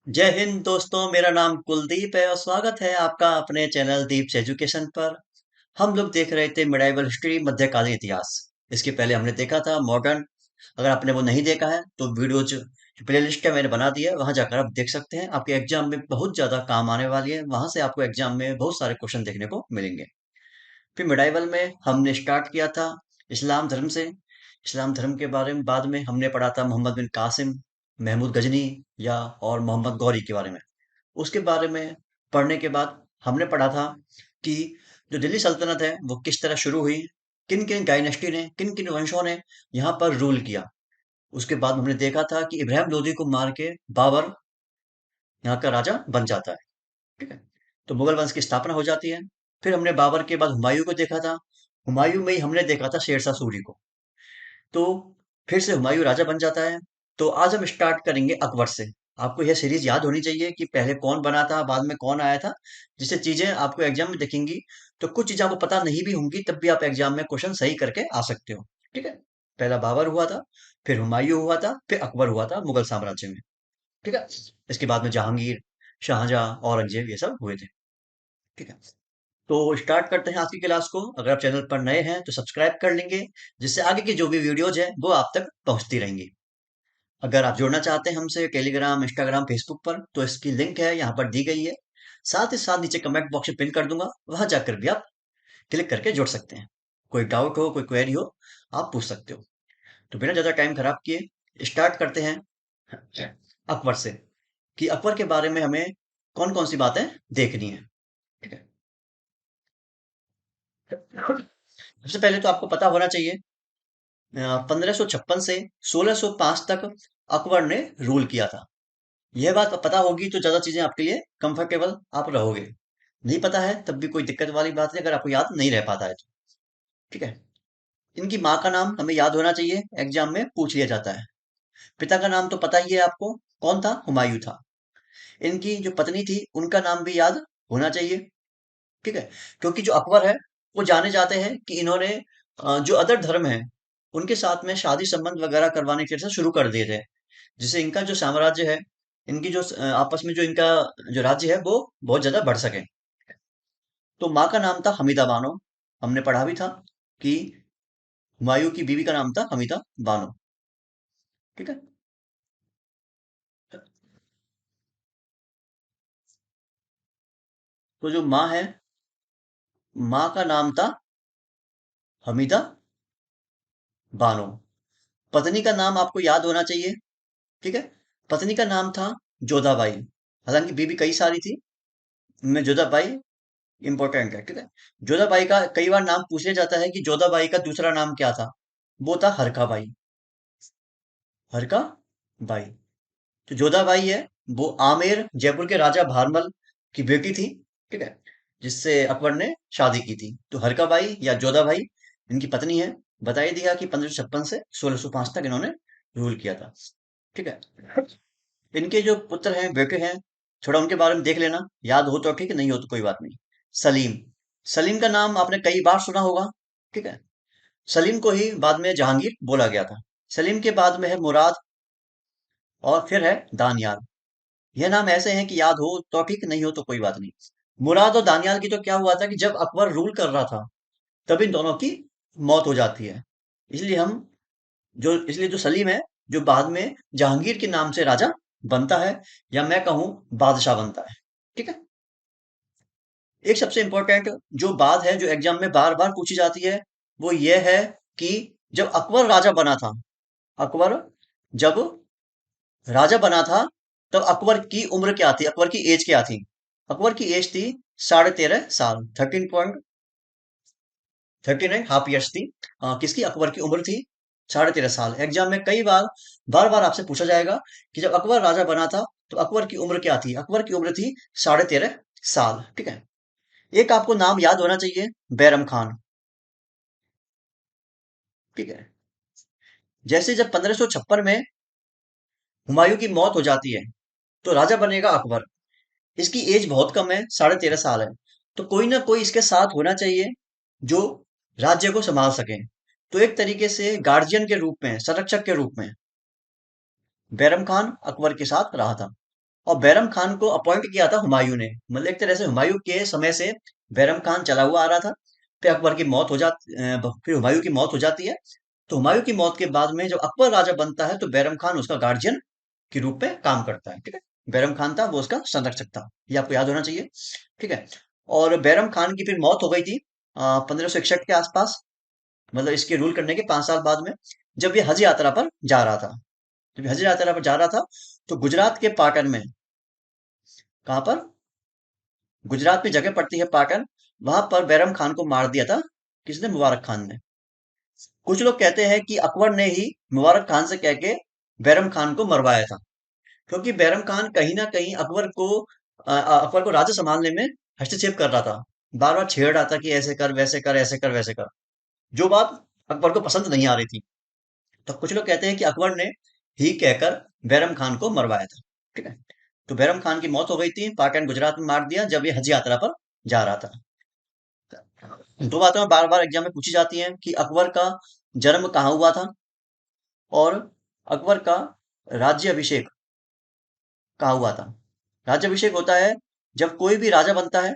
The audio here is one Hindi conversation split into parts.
जय हिंद दोस्तों, मेरा नाम कुलदीप है और स्वागत है आपका अपने चैनल दीप्स एजुकेशन पर। हम लोग देख रहे थे मिडाइवल हिस्ट्री, मध्यकालीन इतिहास। इसके पहले हमने देखा था मॉडर्न। अगर आपने वो नहीं देखा है तो वीडियोज प्लेलिस्ट है मैंने बना दी है, वहां जाकर आप देख सकते हैं। आपके एग्जाम में बहुत ज्यादा काम आने वाली है, वहां से आपको एग्जाम में बहुत सारे क्वेश्चन देखने को मिलेंगे। फिर मिडाइवल में हमने स्टार्ट किया था इस्लाम धर्म से। इस्लाम धर्म के बारे में बाद में हमने पढ़ा था मोहम्मद बिन कासिम, महमूद गजनी या और मोहम्मद गौरी के बारे में। उसके बारे में पढ़ने के बाद हमने पढ़ा था कि जो दिल्ली सल्तनत है वो किस तरह शुरू हुई, किन किन डायनेस्टी ने, किन किन वंशों ने यहाँ पर रूल किया। उसके बाद हमने देखा था कि इब्राहिम लोदी को मार के बाबर यहाँ का राजा बन जाता है। ठीक है, तो मुगल वंश की स्थापना हो जाती है। फिर हमने बाबर के बाद हुमायूं को देखा था। हुमायूं में ही हमने देखा था शेरशाह सूरी को। तो फिर से हुमायूं राजा बन जाता है। तो आज हम स्टार्ट करेंगे अकबर से। आपको यह सीरीज याद होनी चाहिए कि पहले कौन बना था, बाद में कौन आया था, जिससे चीजें आपको एग्जाम में दिखेंगी। तो कुछ चीजें आपको पता नहीं भी होंगी, तब भी आप एग्जाम में क्वेश्चन सही करके आ सकते हो। ठीक है, पहला बाबर हुआ था, फिर हुमायूं हुआ था, फिर अकबर हुआ था मुगल साम्राज्य में। ठीक है, इसके बाद में जहांगीर, शाहजहां, औरंगजेब, ये सब हुए थे। ठीक है, तो स्टार्ट करते हैं आज की क्लास को। अगर आप चैनल पर नए हैं तो सब्सक्राइब कर लेंगे, जिससे आगे की जो भी वीडियोज है वो आप तक पहुंचती रहेंगी। अगर आप जुड़ना चाहते हैं हमसे टेलीग्राम, इंस्टाग्राम, फेसबुक पर, तो इसकी लिंक है यहाँ पर दी गई है। साथ ही साथ नीचे कमेंट बॉक्स में पिन कर दूंगा, वहां जाकर भी आप क्लिक करके जुड़ सकते हैं। कोई डाउट हो, कोई क्वेरी हो, आप पूछ सकते हो। तो बिना ज्यादा टाइम खराब किए स्टार्ट करते हैं अकबर से, कि अकबर के बारे में हमें कौन कौन सी बातें देखनी है। ठीक है, सबसे पहले तो आपको पता होना चाहिए 1556 से 1605 तक अकबर ने रूल किया था। यह बात पता होगी तो ज्यादा चीजें आपके लिए कंफर्टेबल आप रहोगे। नहीं पता है तब भी कोई दिक्कत वाली बात नहीं, अगर आपको याद नहीं रह पाता है तो। ठीक है, इनकी माँ का नाम हमें याद होना चाहिए, एग्जाम में पूछ लिया जाता है। पिता का नाम तो पता ही है आपको, कौन था? हुमायूं था। इनकी जो पत्नी थी उनका नाम भी याद होना चाहिए। ठीक है, क्योंकि जो अकबर है वो जाने जाते हैं कि इन्होंने जो अदर धर्म है उनके साथ में शादी संबंध वगैरह करवाने के शुरू कर दिए थे, जिससे इनका जो साम्राज्य है, इनकी जो आपस में जो इनका जो राज्य है वो बहुत ज्यादा बढ़ सके। तो माँ का नाम था हमीदा बानो। हमने पढ़ा भी था कि हुमायूं की बीवी का नाम था हमीदा बानो। ठीक है, तो जो माँ है, माँ का नाम था हमीदा बानो। पत्नी का नाम आपको याद होना चाहिए। ठीक है, पत्नी का नाम था जोधाबाई। हालांकि बीवी कई सारी थी, उनमें जोधाबाई इंपॉर्टेंट है। ठीक है, जोधाबाई का कई बार नाम पूछ लिया जाता है कि जोधाबाई का दूसरा नाम क्या था। वो था हरकाबाई। हरका बाई। जो जोधाबाई है वो आमेर, जयपुर के राजा भारमल की बेटी थी। ठीक है, जिससे अकबर ने शादी की थी। तो हरकाबाई या जोधाबाई इनकी पत्नी है। बता ही दिया कि 1556 से 1605 तक इन्होंने रूल किया था। ठीक है, इनके जो पुत्र हैं, बेटे हैं, थोड़ा उनके बारे में देख लेना, याद हो तो ठीक है, नहीं हो तो कोई बात नहीं। सलीम। सलीम का नाम आपने कई बार सुना होगा। ठीक है, सलीम को ही बाद में जहांगीर बोला गया था। सलीम के बाद में है मुराद, और फिर है दानियाल। ये नाम ऐसे हैं कि याद हो तो ठीक, नहीं हो तो कोई बात नहीं। मुराद और दानियाल की तो क्या हुआ था कि जब अकबर रूल कर रहा था तब इन दोनों की मौत हो जाती है। इसलिए हम जो इसलिए जो सलीम है, जो बाद में जहांगीर के नाम से राजा बनता है, या मैं कहूं बादशाह बनता है। ठीक है, एक सबसे इंपॉर्टेंट जो बात है जो एग्जाम में बार बार पूछी जाती है, वो ये है कि जब अकबर राजा बना था, अकबर जब राजा बना था, तब अकबर की उम्र क्या थी, अकबर की एज क्या थी? अकबर की एज थी 13.5 साल, 13.39 हाफ ईयर्स थी। किसकी? अकबर की उम्र थी 13.5 साल। एग्जाम में कई बार बार बार आपसे पूछा जाएगा कि जब अकबर राजा बना था तो अकबर की उम्र क्या थी। अकबर की उम्र थी 13.5 साल। ठीक है, एक आपको नाम याद होना चाहिए, बैरम खान। ठीक है, जैसे जब 1556 में हुमायूं की मौत हो जाती है तो राजा बनेगा अकबर। इसकी एज बहुत कम है, 13.5 साल है। तो कोई ना कोई इसके साथ होना चाहिए जो राज्य को संभाल सके। तो एक तरीके से गार्जियन के रूप में, संरक्षक के रूप में बैरम खान अकबर के साथ रहा था। और बैरम खान को अपॉइंट किया था हुमायूं ने। मतलब एक तरह से हुमायूं के समय से बैरम खान चला हुआ आ रहा था। फिर अकबर की मौत हो जाती, फिर हुमायूं की मौत हो जाती है। तो हुमायूं की मौत के बाद में जब अकबर राजा बनता है तो बैरम खान उसका गार्जियन के रूप में काम करता है। ठीक है, बैरम खान था वो उसका संरक्षक था, ये आपको याद होना चाहिए। ठीक है, और बैरम खान की फिर मौत हो गई थी 1561 के आसपास। मतलब इसके रूल करने के 5 साल बाद में, जब ये हज यात्रा पर जा रहा था। जब ये हज यात्रा पर जा रहा था तो गुजरात के पाटन में, कहाँ पर, गुजरात में जगह पड़ती है पाटन, वहां पर बैरम खान को मार दिया था। किसने? मुबारक खान ने। कुछ लोग कहते हैं कि अकबर ने ही मुबारक खान से कह के बैरम खान को मरवाया था, क्योंकि बैरम खान कहीं ना कहीं अकबर को राज्य संभालने में हस्तक्षेप कर रहा था। बार बार छेड़ रहा था कि ऐसे कर, वैसे कर, ऐसे कर, वैसे कर, जो बात अकबर को पसंद नहीं आ रही थी। तो कुछ लोग कहते हैं कि अकबर ने ही कहकर बैरम खान को मरवाया था। ठीक है, तो बैरम खान की मौत हो गई थी, पाटन गुजरात में मार दिया जब ये हज यात्रा पर जा रहा था। दो बातें बार बार एग्जाम में पूछी जाती हैं कि अकबर का जन्म कहाँ हुआ था, और अकबर का राज्य अभिषेक कहाँ हुआ था। राज्याभिषेक होता है जब कोई भी राजा बनता है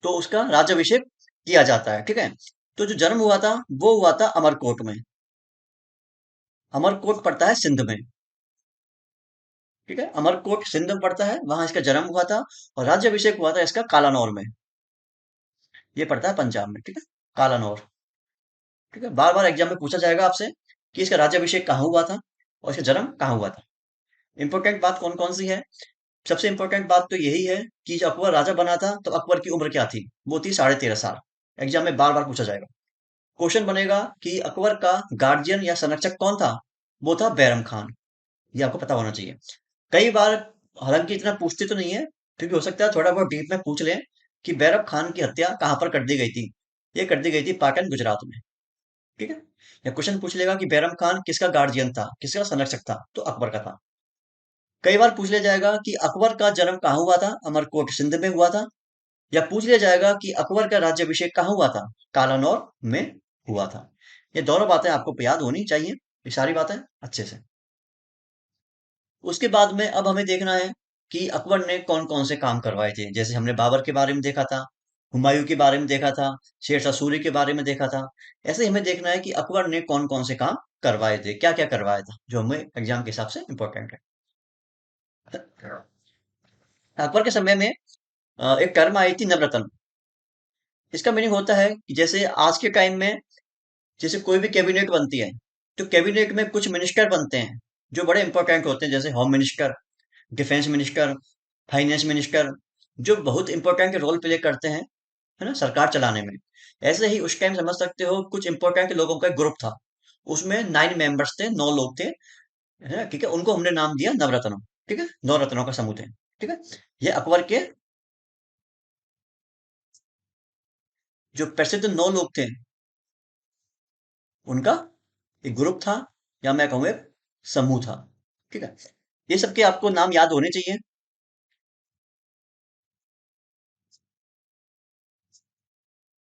तो उसका राज्याभिषेक किया जाता है। ठीक है, तो जो जन्म हुआ था वो हुआ था अमरकोट में। अमरकोट पड़ता है सिंध में। ठीक है, अमरकोट सिंध में पड़ता है, वहां इसका जन्म हुआ था। और राज्याभिषेक हुआ था इसका कालानौर में, ये पड़ता है पंजाब में। ठीक है, कालानौर। ठीक है, बार बार एग्जाम में पूछा जाएगा आपसे कि इसका राज्याभिषेक कहाँ हुआ था और इसका जन्म कहाँ हुआ था। इंपॉर्टेंट बात कौन कौन सी है? सबसे इंपॉर्टेंट बात तो यही है कि जब अकबर राजा बना था तो अकबर की उम्र क्या थी? वो थी 13.5 साल। एग्जाम में बार बार पूछा जाएगा। क्वेश्चन बनेगा कि अकबर का गार्जियन या संरक्षक कौन था? वो था बैरम खान। ये आपको पता होना चाहिए। कई बार, हालांकि इतना पूछते तो नहीं है, क्योंकि हो सकता है थोड़ा बहुत डीप में पूछ लें कि बैरम खान की हत्या कहाँ पर कर दी गई थी। ये कर दी गई थी पाटन गुजरात में। ठीक है, या क्वेश्चन पूछ लेगा कि बैरम खान किसका गार्जियन था, किसका संरक्षक था, तो अकबर का था। कई बार पूछ लिया जाएगा कि अकबर का जन्म कहाँ हुआ था? अमरकोट सिंध में हुआ था। या पूछ लिया जाएगा कि अकबर का राज्याभिषेक कहाँ हुआ था? कालानौर में हुआ था। ये दोनों बातें आपको याद होनी चाहिए, ये सारी बातें अच्छे से। उसके बाद में अब हमें देखना है कि अकबर ने कौन कौन से काम करवाए थे। जैसे हमने बाबर के बारे में देखा था, हुमायूं के बारे में देखा था, शेरशाह सूरी के बारे में देखा था। ऐसे ही हमें देखना है कि अकबर ने कौन कौन से काम करवाए थे, क्या क्या करवाया था, जो हमें एग्जाम के हिसाब से इंपॉर्टेंट है। अकबर के समय में एक टर्म आई थी नवरत्न। इसका मीनिंग होता है कि जैसे आज के टाइम में, जैसे कोई भी कैबिनेट बनती है, तो कैबिनेट में कुछ मिनिस्टर बनते हैं जो बड़े इंपॉर्टेंट होते हैं, जैसे home minister, defence minister, finance minister, जो बहुत इंपॉर्टेंट रोल प्ले करते हैं, है ना, सरकार चलाने में। ऐसे ही उस टाइम समझ सकते हो कुछ इंपॉर्टेंट लोगों का एक ग्रुप था। उसमें 9 मेंबर्स थे, 9 लोग थे, है ना। ठीक है, उनको हमने नाम दिया नवरत्नों। ठीक है, 9 रत्नों का समूह थे। ठीक है, ये अकबर के जो प्रसिद्ध 9 लोग थे, उनका एक ग्रुप था, या मैं कहूँ एक समूह था। ठीक है, ये सबके आपको नाम याद होने चाहिए।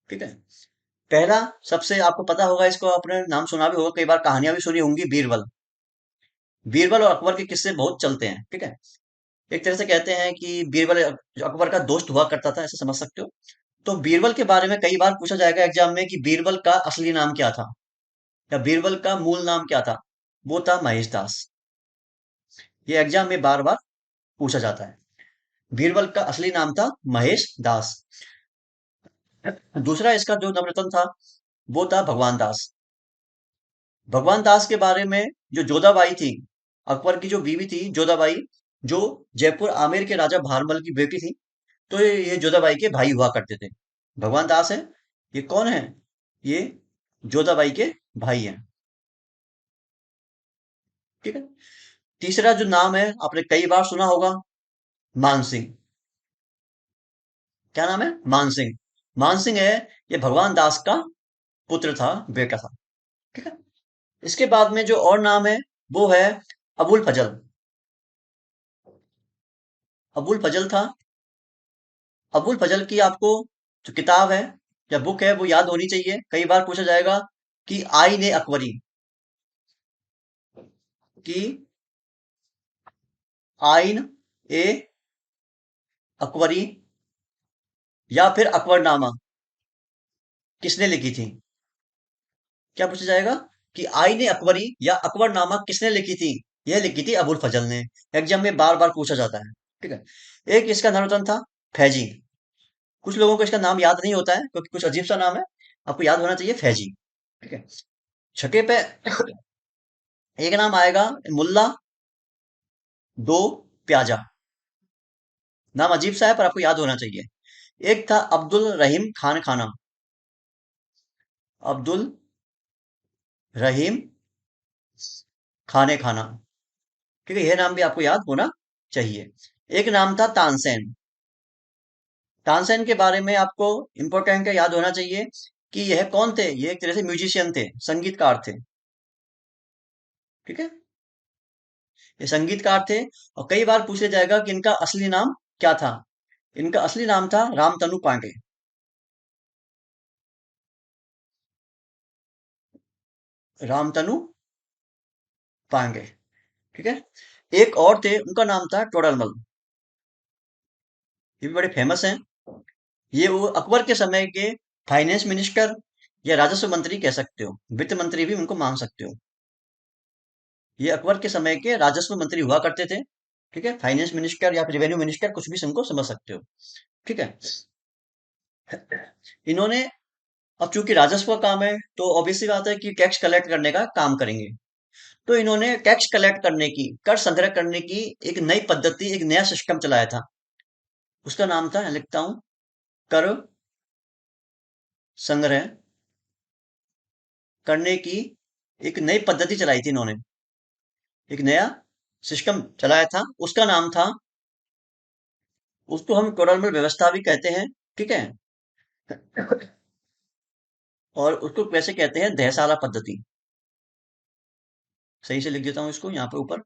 ठीक है, पहला, सबसे आपको पता होगा, इसको आपने नाम सुना भी होगा, कई बार कहानियां भी सुनी होंगी, बीरबल। बीरबल और अकबर के किस्से बहुत चलते हैं। ठीक है, एक तरह से कहते हैं कि बीरबल जो अकबर का दोस्त हुआ करता था, ऐसे समझ सकते हो। तो बीरबल के बारे में कई बार पूछा जाएगा एग्जाम में कि बीरबल का असली नाम क्या था, या बीरबल का मूल नाम क्या था। वो था महेश दास। ये एग्जाम में बार बार पूछा जाता है। बीरबल का असली नाम था महेश दास। दूसरा इसका जो नवरत्न था वो था भगवान दास। भगवान दास के बारे में, जो जोधाबाई थी, अकबर की जो बीवी थी जोधाबाई, जो जयपुर आमेर के राजा भारमल की बेटी थी, तो ये जोधाबाई के भाई हुआ करते थे। भगवान दास है, ये कौन है? ये जोधाबाई के भाई हैं। ठीक है, तीसरा जो नाम है आपने कई बार सुना होगा, मान सिंह। क्या नाम है? मान सिंह। मान सिंह है, ये भगवान दास का पुत्र था, बेटा था। ठीक है, इसके बाद में जो और नाम है वो है अबुल फजल। अबुल फजल था। अबुल फजल की आपको जो किताब है या बुक है वो याद होनी चाहिए। कई बार पूछा जाएगा कि आईन ए अकबरी, कि आईन ए अकबरी या फिर अकबरनामा किसने लिखी थी? क्या पूछा जाएगा कि आईने अकबरी या अकबरनामा किसने लिखी थी? यह लिखी थी अबुल फजल ने। एग्जाम में बार बार पूछा जाता है। ठीक है। एक इसका नाम था फैजी। कुछ लोगों को इसका नाम याद नहीं होता है क्योंकि कुछ अजीब सा नाम है। आपको याद होना चाहिए फैजी। ठीक है। छठे पे एक नाम आएगा मुल्ला दो प्याजा। नाम अजीब सा है पर आपको याद होना चाहिए। एक था अब्दुल रहीम खान खाना। अब्दुल रहीम खाने खाना। ठीक है, यह नाम भी आपको याद होना चाहिए। एक नाम था तानसेन। तानसेन के बारे में आपको इंपॉर्टेंट है, याद होना चाहिए कि यह कौन थे। ये एक तरह से म्यूजिशियन थे, संगीतकार थे। ठीक है, ये संगीतकार थे। और कई बार पूछा जाएगा कि इनका असली नाम क्या था। इनका असली नाम था रामतनु पांडे। रामतनु पांडे। ठीक है। एक और थे, उनका नाम था टोडरमल। ये भी बड़े फेमस हैं। ये वो अकबर के समय के फाइनेंस मिनिस्टर या राजस्व मंत्री कह सकते हो, वित्त मंत्री भी उनको मान सकते हो। ये अकबर के समय के राजस्व मंत्री हुआ करते थे। ठीक है, फाइनेंस मिनिस्टर या फिर रेवेन्यू मिनिस्टर, कुछ भी इनको समझ सकते हो। ठीक है। इन्होंने, अब चूंकि राजस्व का काम है तो ऑब्वियसली बात है कि टैक्स कलेक्ट करने का काम करेंगे। तो इन्होंने टैक्स कलेक्ट करने की, कर संग्रह करने की एक नई पद्धति, एक नया सिस्टम चलाया था। उसका नाम था, मैं लिखता हूं, कर संग्रह करने की एक नई पद्धति चलाई थी इन्होंने। एक नया सिस्टम चलाया था, उसका नाम था, उसको हम टोडरमल व्यवस्था भी कहते हैं। ठीक है। और उसको कैसे कहते हैं, दहसाला पद्धति। सही से लिख देता हूं इसको यहाँ पे ऊपर।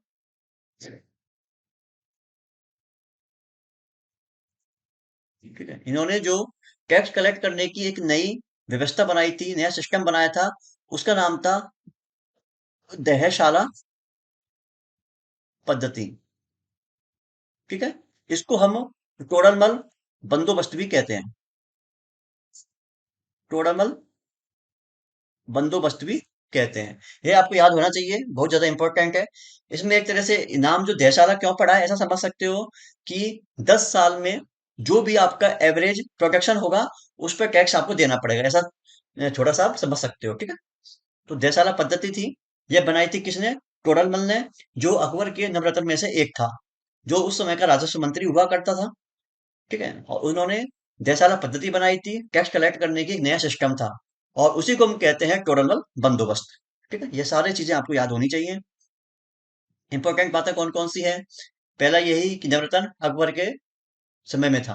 ठीक है, इन्होंने जो टैक्स कलेक्ट करने की एक नई व्यवस्था बनाई थी, नया सिस्टम बनाया था, उसका नाम था दहशाला पद्धति। ठीक है। इसको हम टोडरमल बंदोबस्त भी कहते हैं। टोडरमल बंदोबस्त भी कहते हैं। ये आपको याद होना चाहिए, बहुत ज्यादा इंपॉर्टेंट है। इसमें एक तरह से नाम जो देशशाला क्यों पड़ा है, ऐसा समझ सकते हो कि 10 साल में जो भी आपका एवरेज प्रोडक्शन होगा उस पर टैक्स आपको देना पड़ेगा, ऐसा छोटा सा आप समझ सकते हो। ठीक है। तो देशशाला पद्धति थी, यह बनाई थी किसने? टोडरमल ने, जो अकबर के नवरत्न में से एक था, जो उस समय का राजस्व मंत्री हुआ करता था। ठीक है। और उन्होंने देशवाला पद्धति बनाई थी, टैक्स कलेक्ट करने की एक नया सिस्टम था, और उसी को हम कहते हैं टोडरमल बंदोबस्त। ठीक है, ये सारी चीजें आपको याद होनी चाहिए। इंपॉर्टेंट बातें कौन कौन सी है? पहला यही कि नवरत्न अकबर के समय में था।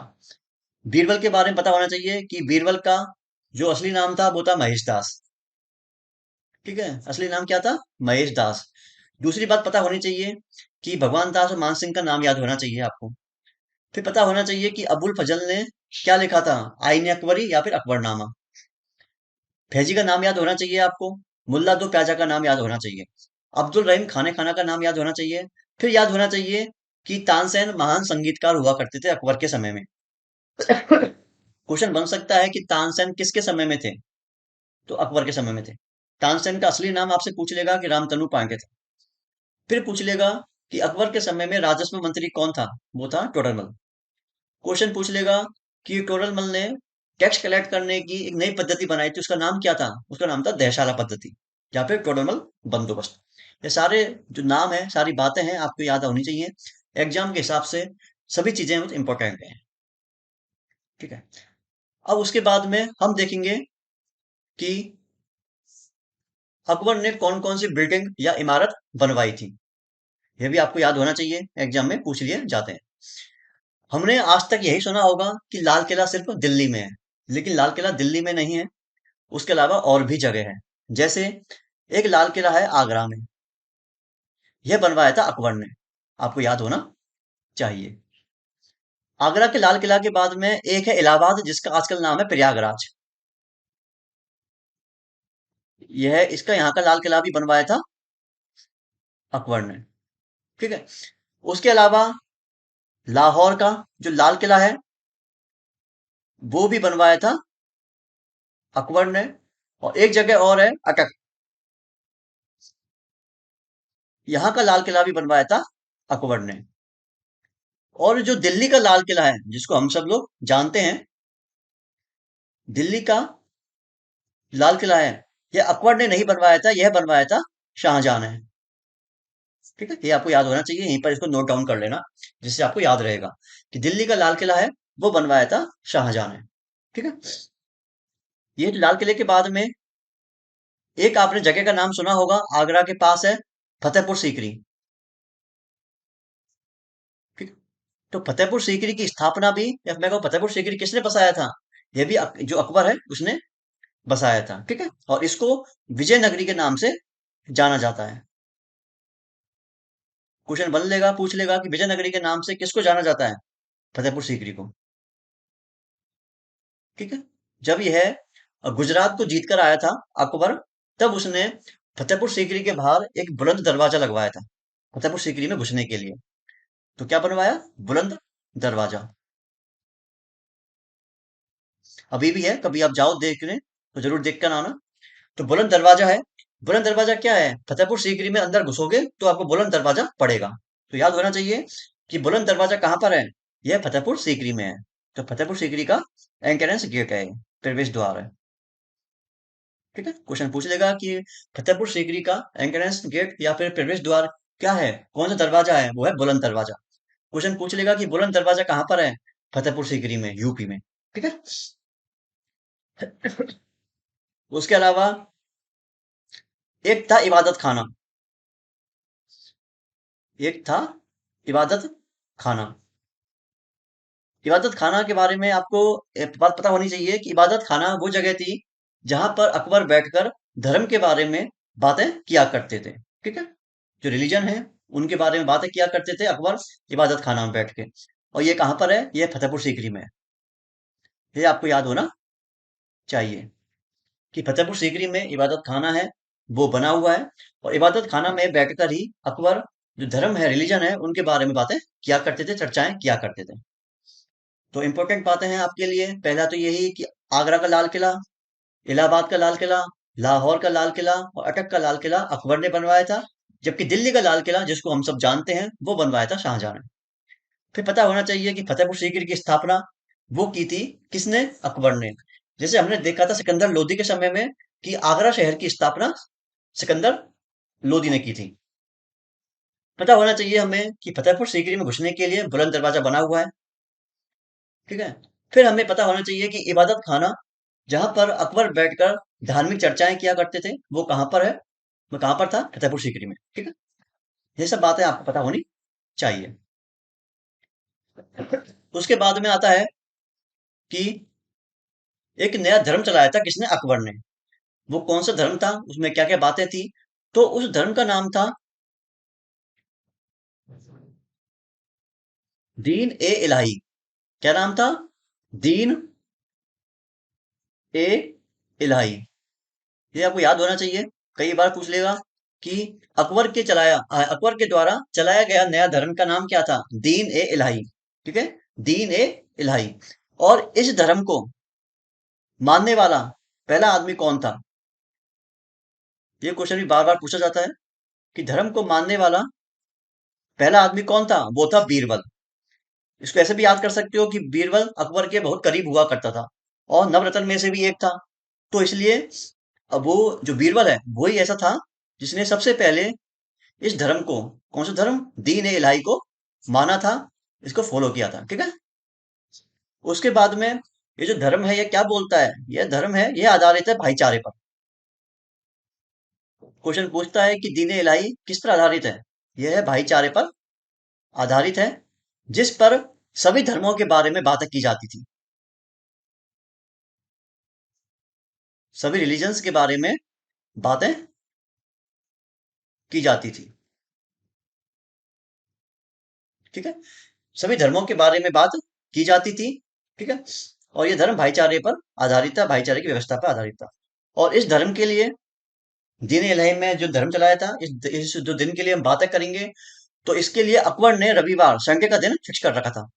बीरबल के बारे में पता होना चाहिए कि बीरबल का जो असली नाम था वो था महेश दास। ठीक है, असली नाम क्या था? महेश दास। दूसरी बात पता होनी चाहिए कि भगवान दास और मान सिंह का नाम याद होना चाहिए आपको। फिर पता होना चाहिए कि अबुल फजल ने क्या लिखा था, आईने अकबरी या फिर अकबरनामा। फैजी का नाम याद होना चाहिए आपको। मुल्ला दो प्याजा का नाम याद होना चाहिए। अब्दुल रहीम खाने खाना का नाम याद होना चाहिए। फिर याद होना चाहिए कि तानसेन महान संगीतकार हुआ करते थे अकबर के समय में। क्वेश्चन बन सकता है कि तानसेन किसके समय में थे? तो अकबर के समय में थे। तानसेन का असली नाम आपसे पूछ लेगा कि रामतनु पांडे था। फिर पूछ लेगा कि अकबर के समय में राजस्व मंत्री कौन था? वो था टोडरमल। क्वेश्चन पूछ लेगा कि टोडरमल ने टैक्स कलेक्ट करने की एक नई पद्धति बनाई थी, उसका नाम क्या था? उसका नाम था दहशाला पद्धति या फिर टोडरमल बंदोबस्त। ये सारे जो नाम है, सारी बातें हैं, आपको याद होनी चाहिए। एग्जाम के हिसाब से सभी चीजें इंपॉर्टेंट हैं। ठीक है। अब उसके बाद में हम देखेंगे कि अकबर ने कौन कौन सी बिल्डिंग या इमारत बनवाई थी। ये भी आपको याद होना चाहिए, एग्जाम में पूछ लिए जाते हैं। हमने आज तक यही सुना होगा कि लाल किला सिर्फ दिल्ली में है, लेकिन लाल किला दिल्ली में नहीं है। उसके अलावा और भी जगह है। जैसे एक लाल किला है आगरा में, यह बनवाया था अकबर ने। आपको याद होना चाहिए। आगरा के लाल किला के बाद में एक है इलाहाबाद, जिसका आजकल नाम है प्रयागराज। यह इसका यहाँ का लाल किला भी बनवाया था, अकबर ने। ठीक है। उसके अलावा लाहौर का जो लाल किला है वो भी बनवाया था अकबर ने। और एक जगह और है अटक, यहाँ का लाल किला भी बनवाया था अकबर ने। और जो दिल्ली का लाल किला है जिसको हम सब लोग जानते हैं, दिल्ली का लाल किला है, यह अकबर ने नहीं बनवाया था, यह बनवाया था शाहजहां ने। ठीक है, ये आपको याद होना चाहिए, यहीं पर इसको नोट डाउन कर लेना, जिससे आपको याद रहेगा कि दिल्ली का लाल किला है वो बनवाया था शाहजहां ने। ठीक है। ये जो लाल किले के बाद में एक आपने जगह का नाम सुना होगा, आगरा के पास है फतेहपुर सीकरी। ठीक है? तो फतेहपुर सीकरी की स्थापना भी, या मैं कहूँ फतेहपुर सीकरी किसने बसाया था, यह भी जो अकबर है उसने बसाया था। ठीक है। और इसको विजयनगरी के नाम से जाना जाता है। क्वेश्चन बन लेगा, पूछ लेगा कि विजयनगरी के नाम से किसको जाना जाता है, फतेहपुर सीकरी को। ठीक है। जब यह गुजरात को जीत कर आया था अकबर, तब उसने फतेहपुर सीकरी के बाहर एक बुलंद दरवाजा लगवाया था फतेहपुर सीकरी में घुसने के लिए। तो क्या बनवाया, बुलंद दरवाजा। अभी भी है, कभी आप जाओ देखने तो जरूर देख कर आना। तो बुलंद दरवाजा है। बुलंद दरवाजा क्या है, फतेहपुर सीकरी में अंदर घुसोगे तो आपको बुलंद दरवाजा पड़ेगा। तो याद होना चाहिए कि बुलंद दरवाजा कहाँ पर है, यह फतेहपुर सीकरी में है। तो फतेहपुर सीकरी का एंट्रेंस गेट है, प्रवेश द्वार है। ठीक है। क्वेश्चन पूछ लेगा कि फतेहपुर सीकरी का एंट्रेंस गेट या फिर प्रवेश द्वार क्या है, कौन सा दरवाजा है, वो है बुलंद दरवाजा। क्वेश्चन पूछ लेगा कि बुलंद दरवाजा कहाँ पर है, फतेहपुर सीकरी में, यूपी में। ठीक है। उसके अलावा एक था इबादत खाना, एक था इबादत खाना। इबादत खाना के बारे में आपको एक बात पता होनी चाहिए कि इबादत खाना वो जगह थी जहां पर अकबर बैठकर धर्म के बारे में बातें किया करते थे। ठीक है। जो रिलीजन है उनके बारे में बातें किया करते थे अकबर इबादत खाना में बैठ के। और ये कहाँ पर है, ये फतेहपुर सीकरी में है। ये आपको याद होना चाहिए कि फतेहपुर सीकरी में इबादत खाना है, वो बना हुआ है। और इबादत खाना में बैठकर ही अकबर जो धर्म है, रिलीजन है, उनके बारे में बातें किया करते थे, चर्चाएं किया करते थे। तो इंपॉर्टेंट बातें हैं आपके लिए, पहला तो यही कि आगरा का लाल किला, इलाहाबाद का लाल किला, लाहौर का लाल किला और अटक का लाल किला अकबर ने बनवाया था। जबकि दिल्ली का लाल किला जिसको हम सब जानते हैं वो बनवाया था शाहजहां ने। फिर पता होना चाहिए कि फतेहपुर सीकरी की स्थापना वो की थी किसने, अकबर ने। जैसे हमने देखा था सिकंदर लोदी के समय में कि आगरा शहर की स्थापना सिकंदर लोदी ने की थी। पता होना चाहिए हमें कि फतेहपुर सीकरी में घुसने के लिए बुलंद दरवाजा बना हुआ है। ठीक है। फिर हमें पता होना चाहिए कि इबादत खाना जहां पर अकबर बैठकर धार्मिक चर्चाएं किया करते थे वो कहाँ पर है, वो कहाँ पर था, फतेहपुर सीकरी में। ठीक है। ये सब बातें आपको पता होनी चाहिए। उसके बाद में आता है कि एक नया धर्म चलाया था किसने, अकबर ने। वो कौन सा धर्म था, उसमें क्या क्या बातें थी। तो उस धर्म का नाम था दीन ए इलाही। क्या नाम था, दीन ए इलाही। ये आपको याद होना चाहिए, कई बार पूछ लेगा कि अकबर के द्वारा चलाया गया नया धर्म का नाम क्या था, दीन ए इलाही। ठीक है, दीन ए इलाही। और इस धर्म को मानने वाला पहला आदमी कौन था, ये क्वेश्चन भी बार बार पूछा जाता है कि धर्म को मानने वाला पहला आदमी कौन था, वो था बीरबल। इसको ऐसे भी याद कर सकते हो कि बीरबल अकबर के बहुत करीब हुआ करता था और नवरत्न में से भी एक था। तो इसलिए अब वो जो बीरबल है वो ही ऐसा था जिसने सबसे पहले इस धर्म को, कौन सा धर्म, दीन ए इलाही को माना था, इसको फॉलो किया था। ठीक है। उसके बाद में ये जो धर्म है ये क्या बोलता है, ये धर्म है ये आधारित है भाईचारे पर। क्वेश्चन पूछता है कि दीन ए इलाही किस पर आधारित है, यह है भाईचारे पर आधारित है, जिस पर सभी धर्मों के बारे में बातें की जाती थी, सभी रिलीजन्स के बारे में बातें की जाती थी। ठीक है। सभी धर्मों के बारे में बात की जाती थी। ठीक है। और ये धर्म भाईचारे पर आधारित था, भाईचारे की व्यवस्था पर आधारित था। और इस धर्म के लिए दीन इलाही में जो धर्म चलाया था, इस जो दिन के लिए हम बातें करेंगे तो इसके लिए अकबर ने रविवार संडे का दिन फिक्स कर रखा था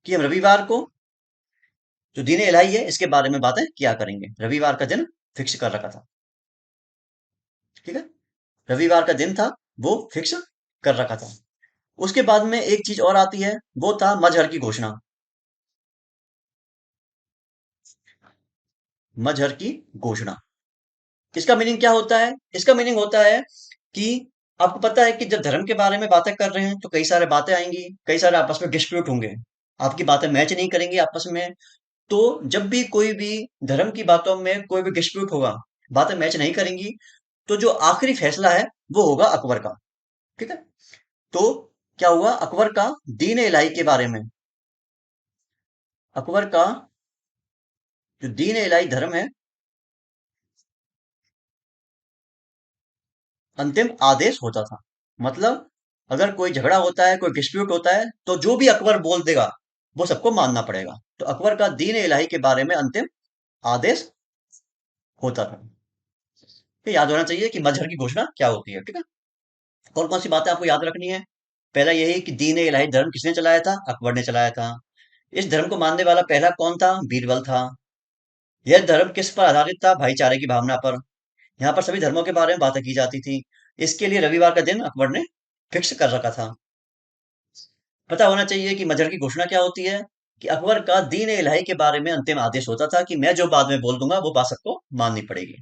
कि हम रविवार को जो दीन इलाही है इसके बारे में बातें किया करेंगे। रविवार का दिन फिक्स कर रखा था। ठीक है, रविवार का दिन था वो फिक्स कर रखा था। उसके बाद में एक चीज और आती है, वो था मजहर की घोषणा। मजहर की घोषणा, इसका मीनिंग क्या होता है? इसका मीनिंग होता है कि आपको पता है कि जब धर्म के बारे में बातें कर रहे हैं तो कई सारे बातें आएंगी, कई सारे आपस में डिस्प्यूट होंगे, आपकी बातें मैच नहीं करेंगी आपस में। तो जब भी कोई भी धर्म की बातों में कोई भी डिस्प्यूट होगा, बातें मैच नहीं करेंगी, तो जो आखिरी फैसला है वो होगा अकबर का। ठीक है, तो क्या हुआ अकबर का दीन इलाही के बारे में, अकबर का जो दीन इलाही धर्म है, अंतिम आदेश होता था। मतलब अगर कोई झगड़ा होता है, कोई डिस्प्यूट होता है, तो जो भी अकबर बोल देगा वो सबको मानना पड़ेगा। तो अकबर का दीन इलाही के बारे में अंतिम आदेश होता था। ये याद होना चाहिए कि मजहर की घोषणा क्या होती है। ठीक है, कौन कौन सी बातें आपको याद रखनी है? पहला यही कि दीन इलाही धर्म किसने चलाया था? अकबर ने चलाया था। इस धर्म को मानने वाला पहला कौन था? बीरबल था। यह धर्म किस पर आधारित था? भाईचारे की भावना पर। यहाँ पर सभी धर्मों के बारे में बातें की जाती थी। इसके लिए रविवार का दिन अकबर ने फिक्स कर रखा था। पता होना चाहिए कि मजहर की घोषणा क्या होती है, कि अकबर का दीन इलाही के बारे में अंतिम आदेश होता था कि मैं जो बाद में बोल दूंगा वो बात सबको माननी पड़ेगी।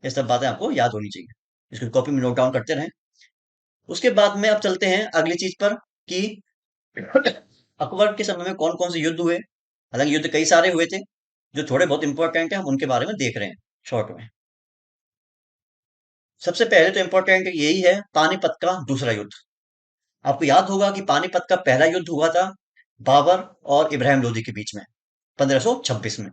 ये सब बातें आपको याद होनी चाहिए, इसको कॉपी में नोट डाउन करते रहें। उसके बाद में अब चलते हैं अगली चीज पर कि अकबर के समय में कौन कौन से युद्ध हुए। हालांकि युद्ध कई सारे हुए थे, जो थोड़े बहुत इंपॉर्टेंट है हम उनके बारे में देख रहे हैं शॉर्ट में। सबसे पहले तो इंपॉर्टेंट यही है पानीपत का दूसरा युद्ध। आपको याद होगा कि पानीपत का पहला युद्ध हुआ था बाबर और इब्राहिम लोदी के बीच में 1526 में,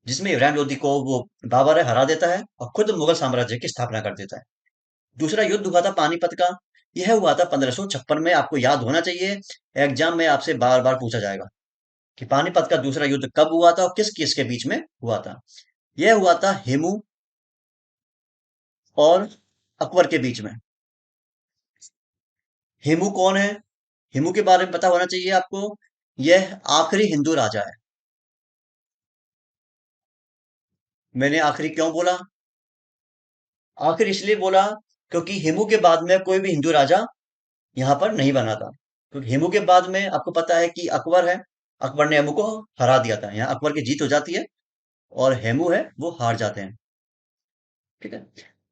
जिसमें इब्राहिम लोदी को वो बाबर है हरा देता है और खुद मुगल साम्राज्य की स्थापना कर देता है। दूसरा युद्ध हुआ था पानीपत का, यह हुआ था 1556 में। आपको याद होना चाहिए, एग्जाम में आपसे बार बार पूछा जाएगा कि पानीपत का दूसरा युद्ध कब हुआ था और किस किस के बीच में हुआ था। यह हुआ था हेमू और अकबर के बीच में। हेमू कौन है? हेमू के बारे में पता होना चाहिए आपको। यह आखिरी हिंदू राजा है। मैंने आखिरी क्यों बोला? आखिर इसलिए बोला क्योंकि हेमू के बाद में कोई भी हिंदू राजा यहाँ पर नहीं बना था। क्योंकि हेमू के बाद में आपको पता है कि अकबर है, अकबर ने हेमू को हरा दिया था। यहाँ अकबर की जीत हो जाती है और हेमू है वो हार जाते हैं। ठीक है,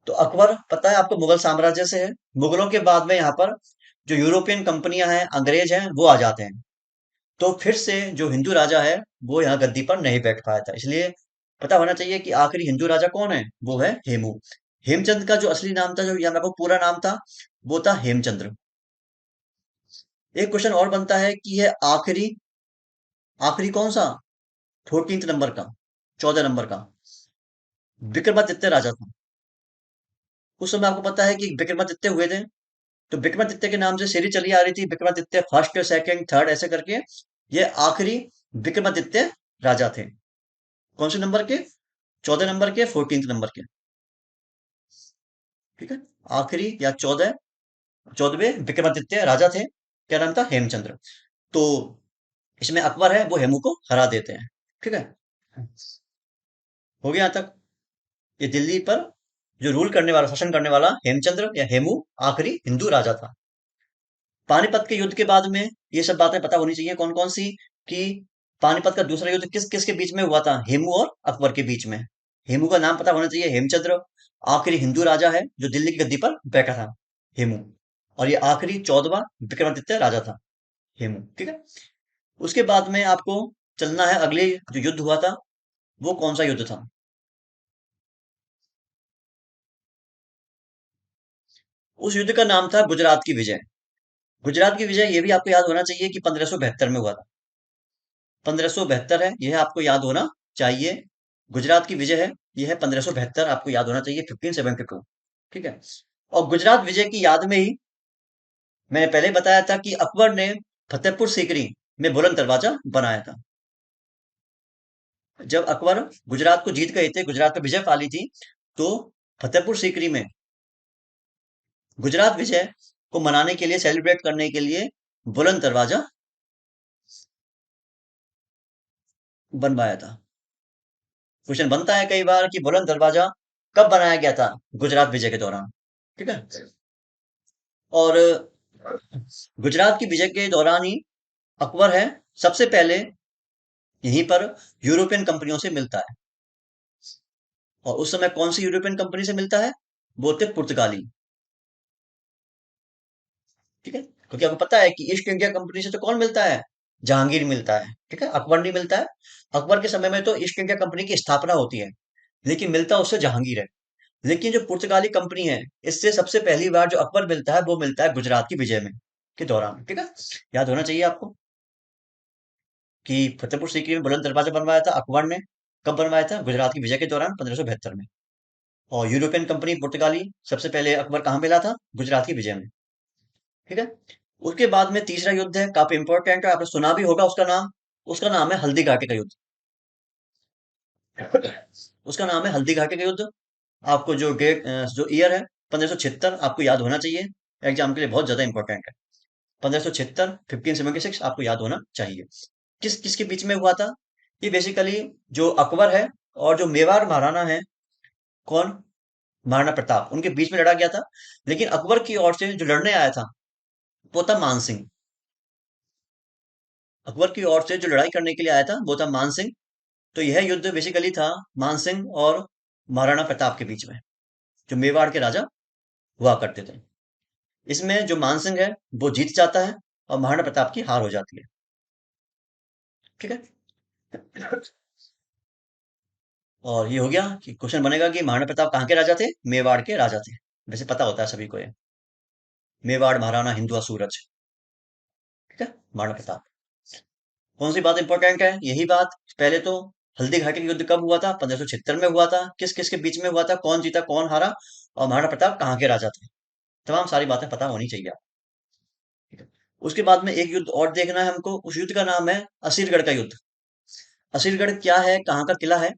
तो अकबर पता है आपको मुगल साम्राज्य से है। मुगलों के बाद में यहाँ पर जो यूरोपियन कंपनियां हैं, अंग्रेज हैं, वो आ जाते हैं। तो फिर से जो हिंदू राजा है वो यहाँ गद्दी पर नहीं बैठ पाया था। इसलिए पता होना चाहिए कि आखिरी हिंदू राजा कौन है, वो है हेमू। हेमचंद का जो असली नाम था, जो यहाँ को पूरा नाम था, वो था हेमचंद्र। एक क्वेश्चन और बनता है कि यह आखिरी आखिरी कौन सा 14th नंबर का, 14 नंबर का विक्रमादित्य राजा था। उस समय आपको पता है कि विक्रमादित्य हुए थे, तो विक्रमादित्य के नाम से सीरीज चली आ रही थी, विक्रमादित्य फर्स्ट, सेकंड, थर्ड ऐसे करके। ये आखिरी विक्रमादित्य राजा थे। कौन से नंबर के? 14 नंबर के, 14th नंबर के। ठीक है, आखिरी या 14वें विक्रमादित्य राजा थे। क्या नाम था? हेमचंद्र। तो इसमें अकबर है वो हेमू को हरा देते हैं। ठीक है, हो गया यहाँ तक। ये दिल्ली पर जो रूल करने वाला, शासन करने वाला हेमचंद्र या हेमू आखिरी हिंदू राजा था। पानीपत के युद्ध के बाद में ये सब बातें पता होनी चाहिए कौन कौन सी, कि पानीपत का दूसरा युद्ध किस किस के बीच में हुआ था? हेमू और अकबर के बीच में। हेमू का नाम पता होना चाहिए, हेमचंद्र। आखिरी हिंदू राजा है जो दिल्ली की गद्दी पर बैठा था, हेमू। और ये आखिरी 14वां विक्रमादित्य राजा था, हेमू। ठीक है, उसके बाद में आपको चलना है अगले जो युद्ध हुआ था, वो कौन सा युद्ध था? उस युद्ध का नाम था गुजरात की विजय। गुजरात की विजय ये भी आपको याद होना चाहिए कि 1572 में हुआ था। 1572 है, यह आपको याद होना चाहिए। गुजरात की विजय है, यह है 1572, आपको याद होना चाहिए 1572। ठीक है, और गुजरात विजय की याद में ही मैंने पहले बताया था कि अकबर ने फतेहपुर सीकरी में बुलंद दरवाजा बनाया था। जब अकबर गुजरात को जीत गए थे, गुजरात पर विजय पाली थी, तो फतेहपुर सीकरी में गुजरात विजय को मनाने के लिए, सेलिब्रेट करने के लिए बुलंद दरवाजा बनवाया था। क्वेश्चन बनता है कई बार कि बुलंद दरवाजा कब बनाया गया था? गुजरात विजय के दौरान। ठीक है। और गुजरात की विजय के दौरान ही अकबर है सबसे पहले यहीं पर यूरोपियन कंपनियों से मिलता है। और उस समय कौन सी यूरोपियन कंपनी से मिलता है? वो थे पुर्तगाली। ठीक है, क्योंकि आपको पता है कि ईस्ट इंडिया कंपनी से तो कौन मिलता है? जहांगीर मिलता है। ठीक है, अकबर नहीं मिलता है। अकबर के समय में तो ईस्ट इंडिया कंपनी की स्थापना होती है, लेकिन मिलता उससे जहांगीर है। लेकिन जो पुर्तगाली कंपनी है, इससे सबसे पहली बार जो अकबर मिलता है वो मिलता है गुजरात की विजय में के दौरान। ठीक है, याद होना चाहिए आपको कि फतेहपुर सीकरी में बुलंद दरवाजा बनवाया था अकबर ने। कब बनवाया था? गुजरात की विजय के दौरान 1572 में। और यूरोपियन कंपनी पुर्तगाली सबसे पहले अकबर कहाँ मिला था? गुजरात की विजय में। ठीक है। उसके बाद में तीसरा युद्ध है, काफी इंपॉर्टेंट है, आपने सुना भी होगा उसका नाम। उसका नाम है हल्दी घाटी का युद्ध। उसका नाम है हल्दी घाटी का युद्ध। आपको जो डेट, जो ईयर है, 1576 आपको याद होना चाहिए। एग्जाम के लिए बहुत ज्यादा इंपॉर्टेंट है। 1576, 1576 आपको याद होना चाहिए। किस किसके बीच में हुआ था? ये बेसिकली जो अकबर है और जो मेवाड़ महाराणा है, कौन? महाराणा प्रताप, उनके बीच में लड़ा गया था। लेकिन अकबर की ओर से जो लड़ने आया था वो था मान सिंह। अकबर की ओर से जो लड़ाई करने के लिए आया था वो था मान सिंह। तो यह युद्ध बेसिकली था मान सिंह और महाराणा प्रताप के बीच में, जो मेवाड़ के राजा हुआ करते थे। इसमें जो मान सिंह है वो जीत जाता है और महाराणा प्रताप की हार हो जाती है। ठीक है। और ये हो गया कि क्वेश्चन बनेगा कि महाराणा प्रताप कहाँ के राजा थे? मेवाड़ के राजा थे। वैसे पता होता है सभी को ये, मेवाड़ महाराणा हिंदुआ सूरज। ठीक है, महाराणा प्रताप। कौन सी बात इंपॉर्टेंट है? यही बात। पहले तो हल्दी घाटी का युद्ध कब हुआ था? 1576 में हुआ था। किस किस के बीच में हुआ था? कौन जीता कौन हारा? और महाराणा प्रताप कहाँ के राजा थे? तमाम सारी बातें पता होनी चाहिए आपको। ठीक है। उसके बाद में एक युद्ध और देखना है हमको। उस युद्ध का नाम है असीरगढ़ का युद्ध। असीरगढ़ क्या है, कहाँ का किला है?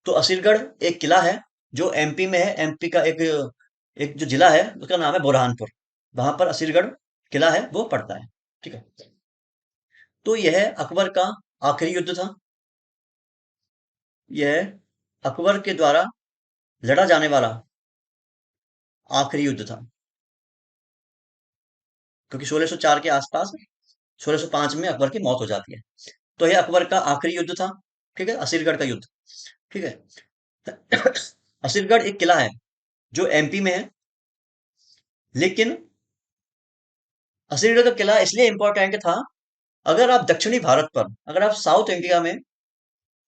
तो असीरगढ़ एक किला है जो एमपी में है। एमपी का एक एक जो जिला है उसका नाम है बुरहानपुर। वहां पर असीरगढ़ किला है वो पड़ता है। ठीक है। तो यह अकबर का आखिरी युद्ध था। यह अकबर के द्वारा लड़ा जाने वाला आखिरी युद्ध था, क्योंकि 1604 के आसपास, 1605 में अकबर की मौत हो जाती है। तो यह अकबर का आखिरी युद्ध था। ठीक है, असीरगढ़ का युद्ध। ठीक है। असीरगढ़ एक किला है जो एमपी में है। लेकिन असीरगढ़ का किला इसलिए इंपॉर्टेंट था, अगर आप दक्षिणी भारत पर, अगर आप साउथ इंडिया में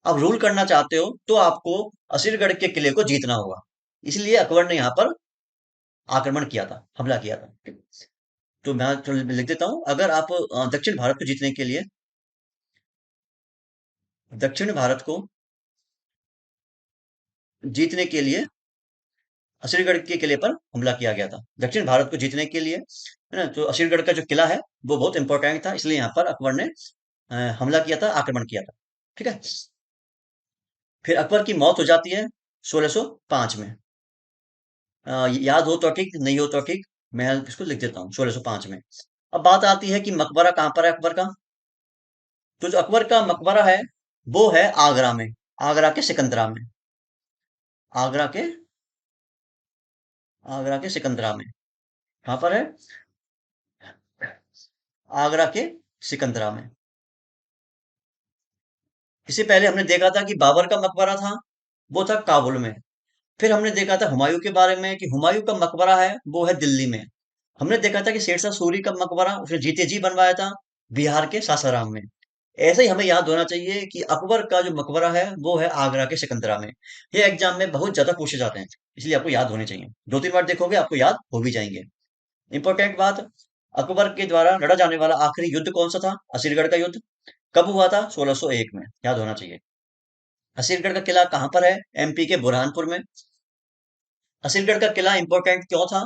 आप रूल करना चाहते हो तो आपको असीरगढ़ के किले को जीतना होगा। इसलिए अकबर ने यहाँ पर आक्रमण किया था, हमला किया था। तो मैं थोड़ा लिख देता हूँ। अगर आप दक्षिण भारत को जीतने के लिए, दक्षिण भारत को जीतने के लिए असीरगढ़ के किले पर हमला किया गया था। दक्षिण भारत को जीतने के लिए, है ना? तो असीरगढ़ का जो किला है वो बहुत इंपॉर्टेंट था, इसलिए यहाँ पर अकबर ने हमला किया था, आक्रमण किया था। ठीक है। फिर अकबर की मौत हो जाती है 1605 में। याद हो तो ठीक, नहीं हो तो ठीक, मैं इसको लिख देता हूँ 1605 में। अब बात आती है कि मकबरा कहाँ पर है अकबर का। तो जो अकबर का मकबरा है वो है आगरा में, आगरा के सिकंदरा में। आगरा के, आगरा के सिकंदरा में। कहाँ पर है? आगरा के सिकंदरा में। इससे पहले हमने देखा था कि बाबर का मकबरा था, वो था काबुल में। फिर हमने देखा था हुमायूं के बारे में कि हुमायूं का मकबरा है वो है दिल्ली में। हमने देखा था कि शेरशाह सूरी का मकबरा उसने जीते जी बनवाया था, बिहार के सासाराम में। ऐसे ही हमें याद होना चाहिए कि अकबर का जो मकबरा है वो है आगरा के सिकंदरा में। ये एग्जाम में बहुत ज्यादा पूछे जाते हैं, इसलिए आपको याद होने चाहिए। दो तीन बार देखोगे आपको याद हो भी जाएंगे। इंपॉर्टेंट बात, अकबर के द्वारा लड़ा जाने वाला आखिरी युद्ध कौन सा था? असीरगढ़ का युद्ध। कब हुआ था? 1601 में, याद होना चाहिए। असीरगढ़ का किला कहाँ पर है? एमपी के बुरहानपुर में। असीरगढ़ का किला इंपॉर्टेंट क्यों था?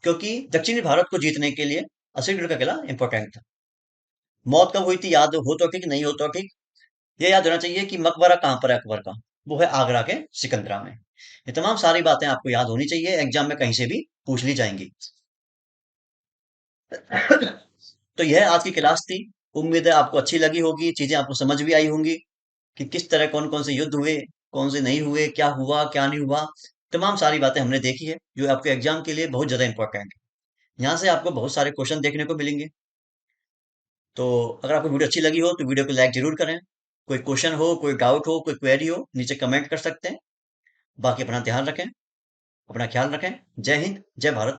क्योंकि दक्षिणी भारत को जीतने के लिए असीरगढ़ का किला इंपॉर्टेंट था। मौत कब हुई थी? याद हो तो ठीक, नहीं हो तो ठीक। ये याद होना चाहिए कि मकबरा कहाँ पर है अकबर का। वो है आगरा के सिकंदरा में। ये तमाम सारी बातें आपको याद होनी चाहिए, एग्जाम में कहीं से भी पूछ ली जाएंगी। तो यह आज की क्लास थी। उम्मीद है आपको अच्छी लगी होगी, चीजें आपको समझ भी आई होंगी कि किस तरह कौन कौन से युद्ध हुए, कौन से नहीं हुए, क्या हुआ क्या नहीं हुआ। तमाम सारी बातें हमने देखी है जो आपके एग्जाम के लिए बहुत ज्यादा इंपॉर्टेंट है। यहाँ से आपको बहुत सारे क्वेश्चन देखने को मिलेंगे। तो अगर आपको वीडियो अच्छी लगी हो तो वीडियो को लाइक जरूर करें। कोई क्वेश्चन हो, कोई डाउट हो, कोई क्वेरी हो, नीचे कमेंट कर सकते हैं। बाकी अपना ध्यान रखें, अपना ख्याल रखें। जय हिंद, जय भारत।